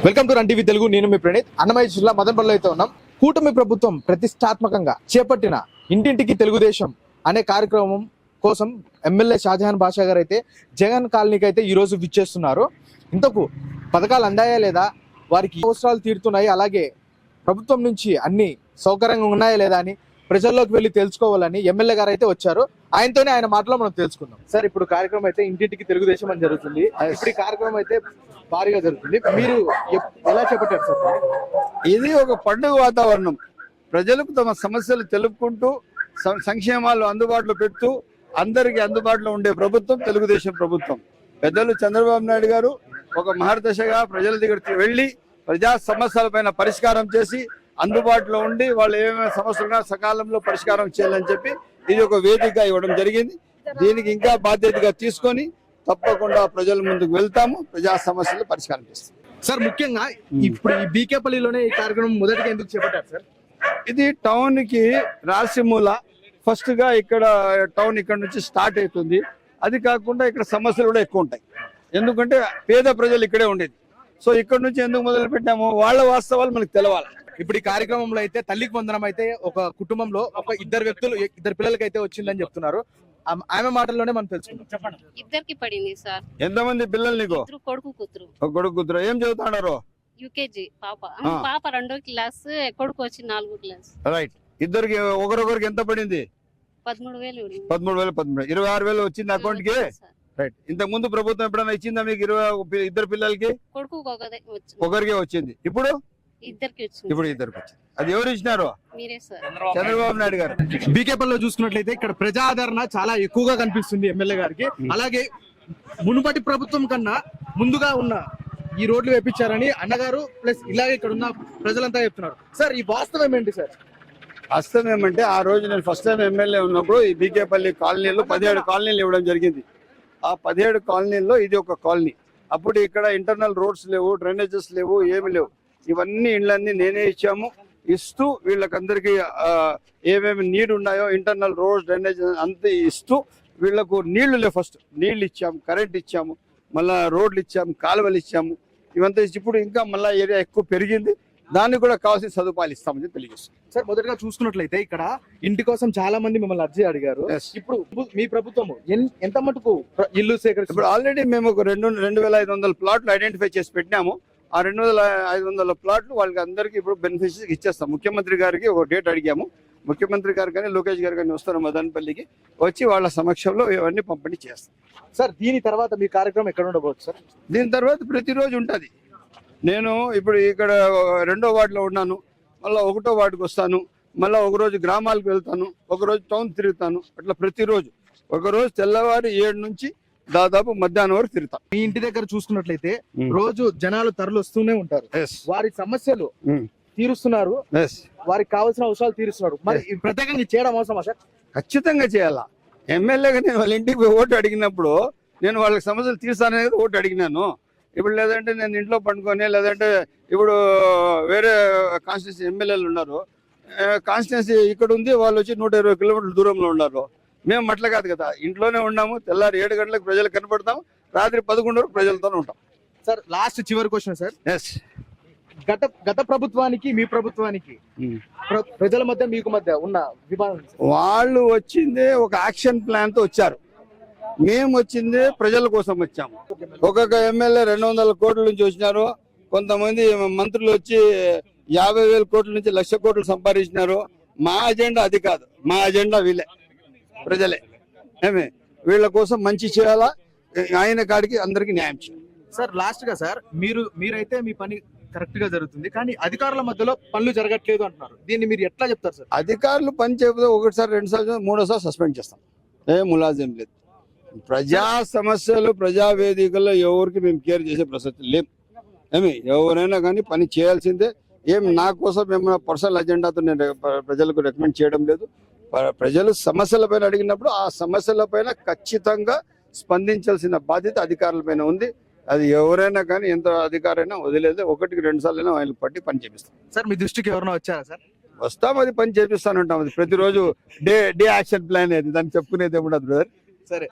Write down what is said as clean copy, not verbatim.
Welcome to run TV Telugu. నేను మీ ప్రణీత్. అన్నమయ్య జిల్లా మదనపల్లిలో అయితే ఉన్నాం. కూటమి ప్రభుత్వం ప్రతిష్టాత్మకంగా చేపట్టిన ఇంటింటికి తెలుగుదేశం అనే కార్యక్రమం కోసం ఎమ్మెల్యే షాజహాన్ బాషా గారు అయితే జగన్ కాలనీకి అయితే ఈ రోజు విచ్చేస్తున్నారు. ఇంతకు పథకాలు అందాయా లేదా, వారికి అవసరాలు తీరుతున్నాయి, అలాగే ప్రభుత్వం నుంచి అన్ని సౌకర్యంగా ఉన్నాయా లేదా అని ప్రజల్లోకి వెళ్ళి తెలుసుకోవాలని ఎమ్మెల్యే గారు అయితే వచ్చారు. ఆయనతోనే ఆయన మాటలో మనం తెలుసుకుందాం. సార్, ఇప్పుడు కార్యక్రమం అయితే ఇంటింటికి తెలుగుదేశం అని జరుగుతుంది. ఇప్పుడు ఈ కార్యక్రమం అయితే భారీగా జరుగుతుంది. మీరు ఎలా చేపట్టారు సార్? ఇది ఒక పండుగ వాతావరణం. ప్రజలకు తమ సమస్యలు తెలుపుకుంటూ సంక్షేమాలు అందుబాటులో పెడుతూ అందరికీ అందుబాటులో ఉండే ప్రభుత్వం తెలుగుదేశం ప్రభుత్వం. పెద్దలు చంద్రబాబు నాయుడు గారు ఒక మహర్దశగా ప్రజల దగ్గరికి వెళ్ళి ప్రజా సమస్యలపైన పరిష్కారం చేసి అందుబాటులో ఉండి వాళ్ళు ఏమేమి సమస్యలున్నా సకాలంలో పరిష్కారం చేయాలని చెప్పి ఇది ఒక వేదిక ఇవ్వడం జరిగింది. దీనికి ఇంకా బాధ్యతగా తీసుకొని తప్పకుండా ప్రజల ముందుకు వెళ్తాము, ప్రజా సమస్యలు పరిష్కారం చేస్తాం. సార్, ముఖ్యంగా ఇప్పుడు ఈ బీకేపల్లిలోనే ఈ కార్యక్రమం మొదటిగా ఎందుకు చేపట్టారు సార్? ఇది టౌన్ కి రాసిమూల ఫస్ట్ గా ఇక్కడ టౌన్ ఇక్కడ నుంచి స్టార్ట్ అవుతుంది. అది కాకుండా ఇక్కడ సమస్యలు కూడా ఎక్కువ ఉంటాయి. ఎందుకంటే పేద ప్రజలు ఇక్కడే ఉండేది. సో ఇక్కడ నుంచి ఎందుకు మొదలు పెట్టాము, వాళ్ళ వాస్తవాలు మనకు తెలవాలి. ఇప్పుడు ఈ కార్యక్రమంలో అయితే తల్లికి వందనం అయితే ఒక కుటుంబంలో ఒక ఇద్దరు పిల్లలకి అయితే వచ్చిందని చెప్తున్నారు. ఆమె మాటల్లోనే మనం తెలుసుకుందాం. చెప్పండి. ఇద్దరికి పడింది సార్. ఎంతమంది పిల్లలు నీకు? కొడుకు కూతురు. కొడుకు కూతురు ఏం చదువుతున్నారు? యూకేజీ పాప. పాప 2వ క్లాస్, కొడుకు వచ్చి 4వ క్లాస్. రైట్. ఇద్దరికి ఒకరొకరికి ఎంత పడింది? 13,000. 13,000 26,000 వచ్చింది అకౌంట్ కి. రైట్. ఇంతకు ముందు ప్రభుత్వం ఎప్పుడైనా ఇచ్చిందా మీకు? ఇద్దరు పిల్లలకి కొడుకు ఒకరికే వచ్చింది. ఇప్పుడు ఇద్దరికి వచ్చింది. ఇప్పుడు ఇద్దరికి వచ్చింది. అది ఎవరు ఇచ్చినారు? మీరే సార్. చంద్రబాబు నాయుడు గారు. బీకేపల్లిలో చూసుకున్నట్లయితే ఇక్కడ ప్రజాదరణ చాలా ఎక్కువగా కనిపిస్తుంది ఎమ్మెల్యే గారికి. అలాగే మునుపటి ప్రభుత్వం కన్నా ముందుగా ఉన్న ఈ రోడ్లు వేపించారని అన్నగారు ప్లస్ ఇలాగే ఇక్కడ ఉన్న ప్రజలంతా చెప్తున్నారు. సార్, ఈ వాస్తవం ఏంటి సార్? వాస్తవం ఏమంటే ఆ రోజు నేను ఫస్ట్ టైం ఎమ్మెల్యే ఉన్నప్పుడు ఈ బీకేపల్లి కాలనీలో 17 కాలనీలు ఇవ్వడం జరిగింది. ఆ 17 కాలనీల్లో ఇది ఒక కాలనీ. అప్పుడు ఇక్కడ ఇంటర్నల్ రోడ్స్ లేవు, డ్రైనేజెస్ లేవు, ఏమి లేవు. ఇవన్నీ ఇళ్ళన్నీ నేనే ఇచ్చాము. ఇస్తూ వీళ్ళకందరికీ ఏమేమి నీడు ఉన్నాయో ఇంటర్నల్ రోడ్స్, డ్రైనేజ్ అంతా ఇస్తూ వీళ్ళకు నీళ్లు లేవు. ఫస్ట్ నీళ్లు ఇచ్చాము, కరెంట్ ఇచ్చాము, మళ్ళా రోడ్లు ఇచ్చాము, కాలువలు ఇచ్చాము. ఇవంతా ఇప్పుడు ఇంకా మళ్ళీ ఏరియా ఎక్కువ పెరిగింది. దానికి కూడా కావాల్సిన సదుపాయాలు ఇస్తామని తెలియజేస్తాం. సార్, మొదటగా చూసుకున్నట్లయితే ఇక్కడ ఇంటి కోసం చాలా మంది మిమ్మల్ని అర్జీ అడిగారు. ఇప్పుడు మీ ప్రభుత్వం ఎంత మటుకు ఇల్లు సేకరిస్తారు? ఇప్పుడు ఆల్రెడీ మేము ఒక 2,500 ప్లాట్లు ఐడెంటిఫై చేసి పెట్టినాము. ఆ 2,500 ప్లాట్లు వాళ్ళకి అందరికీ ఇప్పుడు బెనిఫిషరీస్ ఇచ్చేస్తాం. ముఖ్యమంత్రి గారికి ఒక డేట్ అడిగాము. ముఖ్యమంత్రి గారు కానీ లోకేష్ గారు కానీ వస్తారు మదనపల్లికి, వచ్చి వాళ్ళ సమక్షంలో ఇవన్నీ పంపిణీ చేస్తాం. సార్, దీని తర్వాత మీ కార్యక్రమం ఎక్కడ ఉండబోతుంది సార్? దీని తర్వాత ప్రతిరోజు ఉంటుంది. నేను ఇప్పుడు ఇక్కడ 2వ వార్డులో ఉన్నాను, మళ్ళీ 1వ వార్డుకి వస్తాను, మళ్ళీ ఒకరోజు గ్రామాలకు వెళ్తాను, ఒకరోజు టౌన్ తిరుగుతాను. అట్లా ప్రతిరోజు ఒకరోజు తెల్లవారు 7 నుంచి దాదాపు మధ్యాహ్నం వరకు తిరుగుతాం. మీ ఇంటి దగ్గర చూసుకున్నట్లయితే రోజు జనాలు తరలి వస్తూనే ఉంటారు. వారి సమస్యలు తీరుస్తున్నారు, వారికి కావాల్సిన అవసరాలు తీరుస్తున్నారు. మరి ప్రత్యేకంగా చేయడం అవసరమా సార్? ఖచ్చితంగా చేయాలా. ఎమ్మెల్యేగా నేను వాళ్ళ ఇంటికి పోయి ఓటు అడిగినప్పుడు నేను వాళ్ళకి సమస్యలు తీర్చాననేది ఓటు అడిగినాను. ఇప్పుడు లేదంటే నేను ఇంట్లో పండుకొని, లేదంటే ఇప్పుడు వేరే కాన్స్టిట్యూన్సీ ఎమ్మెల్యేలు ఉన్నారు, కాన్స్టిట్యూన్సీ ఇక్కడ ఉంది, వాళ్ళు వచ్చి 120 కిలోమీటర్ల దూరంలో ఉన్నారు. మేము అట్లా కాదు కదా, ఇంట్లోనే ఉన్నాము. తెల్లారి 7 గంటలకు ప్రజలు కనపడతాం, రాత్రి 11 వరకు ప్రజలతోనే ఉంటాం. సార్, లాస్ట్ చివరి క్వశ్చన్ సార్. ఎస్. గత ప్రభుత్వానికి మీ ప్రభుత్వానికి ప్రజల మధ్య మీకు మధ్య ఉన్న విభాగం? వాళ్ళు వచ్చిందే ఒక యాక్షన్ ప్లాన్ తో వచ్చారు. మేము వచ్చిందే ప్రజల కోసం వచ్చాము. ఒక్కొక్క ఎమ్మెల్యే 200 కోట్ల నుంచి వచ్చినారు. కొంతమంది మంత్రులు వచ్చి 50,000 కోట్ల నుంచి 1,00,000 కోట్లు సంపాదించినారు. మా అజెండా అది కాదు. మా అజెండా వీళ్ళే, ప్రజలే. వీళ్ళ కోసం మంచి చేయాలా, ఆయన కాడికి అందరికి న్యాయం చేయాలి. సార్, లాస్ట్ గా సార్, మీరైతే మీ పని కరెక్ట్ గా జరుగుతుంది, కానీ అధికారుల మధ్యలో పనులు జరగట్లేదు అంటున్నారు. దీన్ని మీరు ఎట్లా చెప్తారు సార్? అధికారులు పని చేయకపోతే 1సారి 2సారి 3సారి సస్పెండ్ చేస్తాం. ములాజం లేదు. ప్రజా సమస్యలు ప్రజా వేదికల్లో ఎవరికి మేము కేర్ చేసే ప్రసక్తి లేం. ఎవరైనా కానీ పని చేయాల్సిందే. నా కోసం ఏమైనా పర్సనల్ అజెండాతో నేను ప్రజలకు రికమెండ్ చేయడం లేదు. ప్రజలు సమస్యలపైన అడిగినప్పుడు ఆ సమస్యలపైన ఖచ్చితంగా స్పందించాల్సిన బాధ్యత అధికారులపైన ఉంది. అది ఎవరైనా కానీ ఎంత అధికారైనా వదిలేదు. 1కి 2 సార్లు ఆయన పట్టి పని చేపిస్తాం. సార్, మీ దృష్టికి ఎవరైనా వచ్చారా సార్? వస్తాం, అది పని చేపిస్తానంటాం. అది ప్రతిరోజు డే యాక్షన్ ప్లాన్. అది దాన్ని చెప్పుకునేది ఏముండదు బ్రదర్. సరే.